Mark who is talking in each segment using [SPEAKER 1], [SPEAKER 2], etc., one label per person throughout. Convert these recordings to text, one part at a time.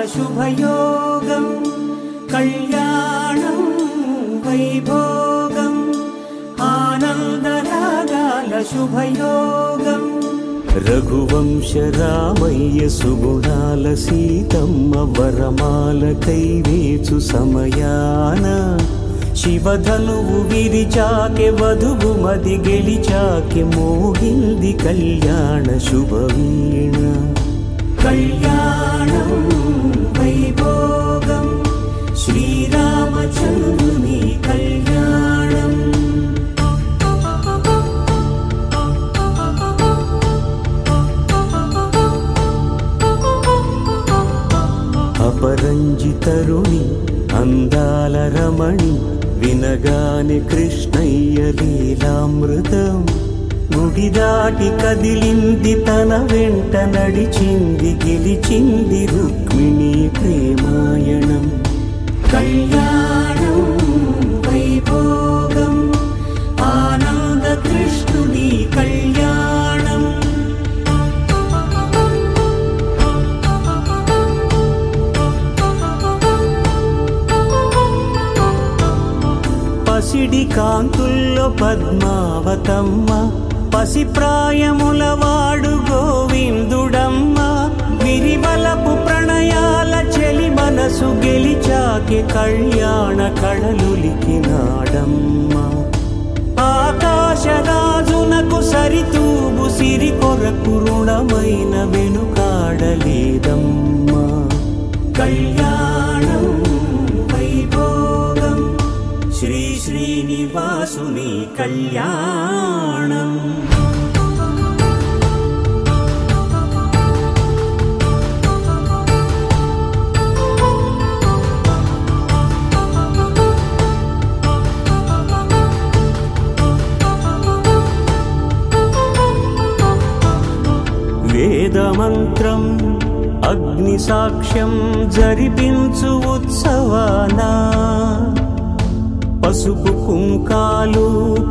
[SPEAKER 1] శుభయోగం కళ్యాణం వైభోగం ఆనందరాగాల శుభయోగం రఘువంశ రామయ్య సుగుణాల సీతమ్మ వరమాల కైవేచు సమయాన శివధనువు విరిచాకె వధువు మది గెలిచాకె మోగింది కళ్యాణ శుభవీణ కళ్యాణం వైభోగం శ్రీరామచంద్రుని కళ్యాణం అపరంజితరుణి అందాల రమణి వినగానే కృష్ణయ్య లీలామృతం గుడి దాటి కదిలింది తన వెంట నడిచింది గెలిచింది రుక్మిణి ప్రేమాయణం కళ్యాణం వైభోగం ఆనంద కృష్ణుని కళ్యాణం పసిడి కాంతుల్లో పద్మావతమ్మ పసిప్రాయముల వాడు గోవిందుడమ్మ విరివలపు ప్రణయాల చెలి మనసు గెలిచాకి కళ్యాణ కళలులికినాడమ్మ ఆకాశరాజునకు సరితూగు సిరి కొరకు రుణమైన వెనుకాడలేదమ్మ కళ్యాణం వైభోగం శ్రీ శ్రీనివాసుని కళ్యాణం వేదమంత్రం అగ్ని సాక్ష్యం జరిపించు ఉత్సవానా పసుపు కుంకాలు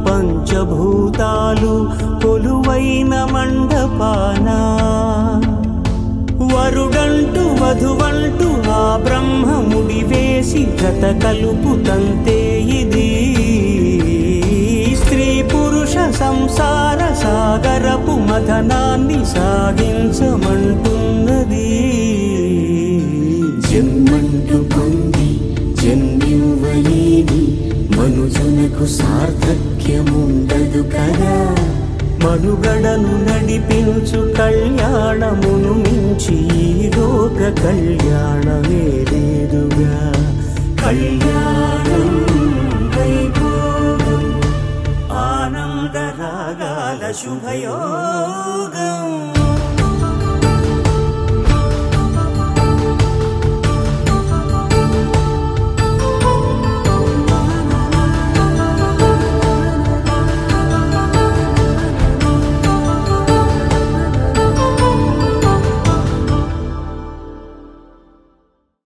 [SPEAKER 1] పంచభూతాలు కొలువైన మండపాన వరుడంటూ వధువంటూ ఆ బ్రహ్మముడి వేసి జత కలుపుతంతే ఇది స్త్రీ పురుష సంసార సాగరపు మథనాన్ని సాగించమంటున్నది జన్మంటూ పొంది జన్మివ్వలేని మనుజునకు సార్థక్యముండదు కదా మనుగడను నడిపించు కళ్యాణమును మించి ఈ లోక కళ్యాణమే లేదుగా కళ్యాణం వైభోగం ఆనందరాగాల శుభయోగం